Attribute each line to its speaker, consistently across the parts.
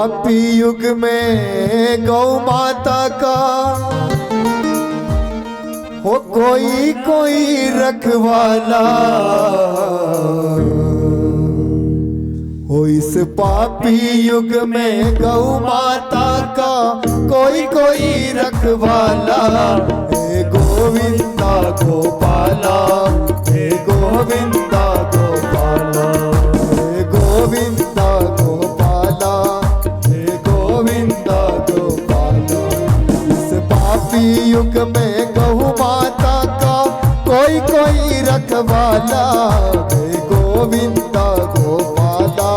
Speaker 1: पापी युग में गौ माता का हो कोई कोई रखवाला हो। इस पापी युग में गौ माता का कोई कोई रखवाला। हे गोविंदा गोपाला, हे गोविंदा गोपाला, हे गोविंदा गोपाला, हे गोविंदा गोपाला। इस पापी युग में गौ माता का कोई कोई रखवाला। हे गोविंदा गोपाला,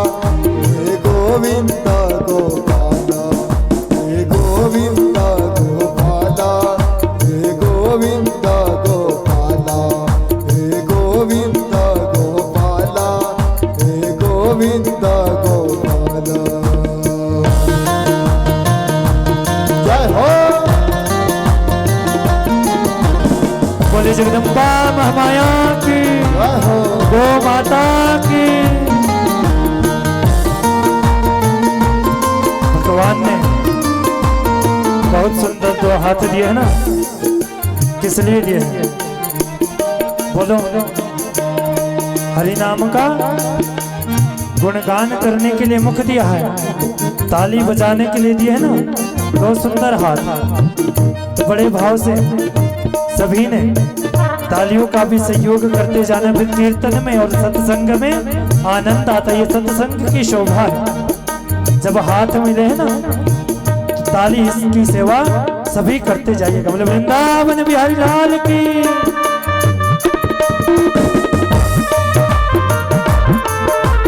Speaker 1: हे गोविंदा गोपाला, हे गोविंदा गोपाला, हे गोविंदा गोपाला, हे गोविंदा गोपाला, हे गोविंदा गोपाला। जय हो।
Speaker 2: बोले जगदम्बा महामाया की, गो माता की। भगवान ने बहुत सुंदर दो हाथ दिए है ना, किस लिए दिए? बोलो। हरि नाम का गुणगान करने के लिए मुख दिया है, ताली बजाने के लिए दिए है ना दो सुंदर हाथ। तो बड़े भाव से सभी ने तालियों का भी सहयोग करते जाना। फिर कीर्तन में और सत्संग में आनंद आता है। ये सत्संग की शोभा है। जब हाथ मिले है ना तो ताली इसकी सेवा सभी करते जाइएगा। बोले वृंदावन बिहारी लाल की।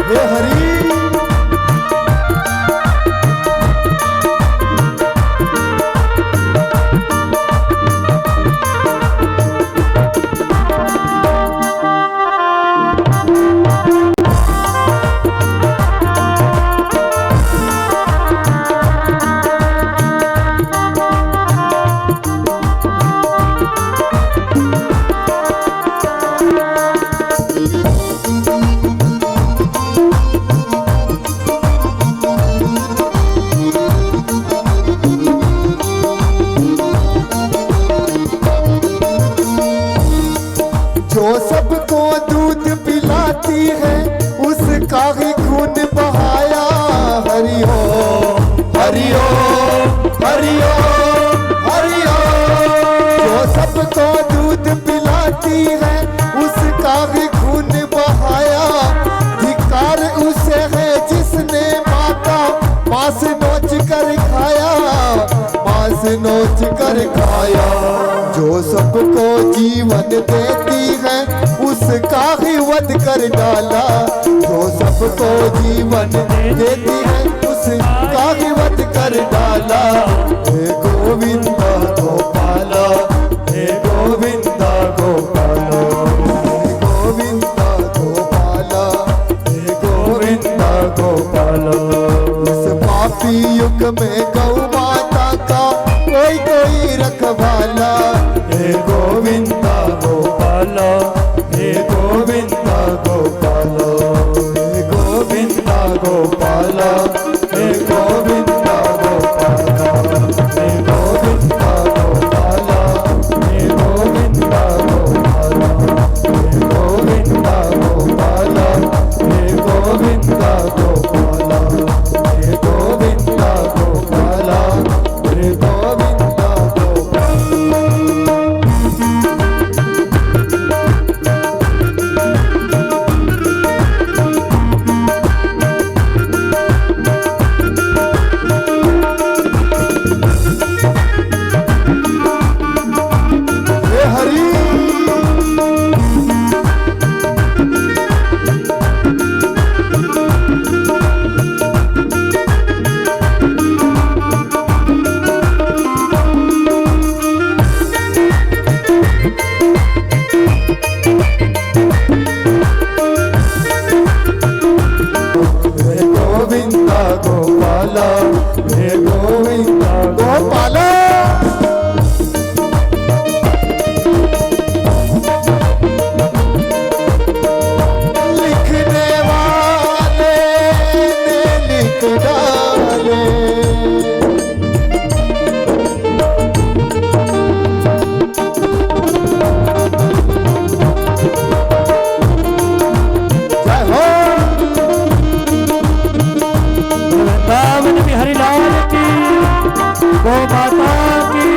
Speaker 1: हे हरि। जो सबको दूध पिलाती है उसका ही खून बहाया। हरि ओम, हरि ओम, हरि ओम, हरि ओम। जो सबको दूध पिलाती है उसका ही खून बहाया। धिक्कार उसे है जिसने माता मांस नोच कर खाया, मांस नोच कर खाया। जो सबको जीवन देती है उसका ही वध कर डाला। जो सबको जीवन देती है उसका ही वध कर डाला। हे गोविंदा गोपाला, हे गोविंदा गोपाला, हे गोविंदा गोपाला, हे गोविंदा गोपाला। इस पापी युग में गौ माता का कोई कोई रखवाला। हे गोविंदा गोपाला, हे गोविंदा गोपाला, हे गोविंदा गोपाला, हे गोविंदा गोपाला, हे गोविंदा गोपाला, हे गोविंदा गोपाला, हे गोविंदा गोपाला, हे गोविंदा गोपाला, हे गोविंदा गोपाला, हे गोविंदा गोपाला। गोपाला, हे गोविंदा गोपाला। लिखने वाले ने लिख डाले,
Speaker 2: राम बिहारी लाल की, गौ माता की।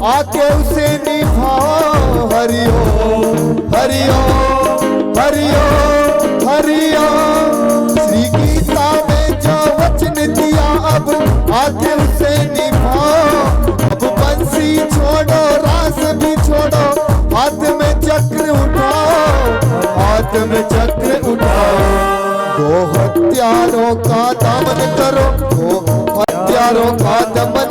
Speaker 1: आके उसे निभाओ। हरिओ हरिओ हरिओ हरिओ। श्री गीता में जो वचन दिया अब आके उसे निभाओ। अब बंसी छोड़ो रास भी छोड़ो, हाथ में चक्र उठाओ, हाथ में चक्र उठाओ। गो हत्यारों का दमन करो, गो हत्यारों का दमन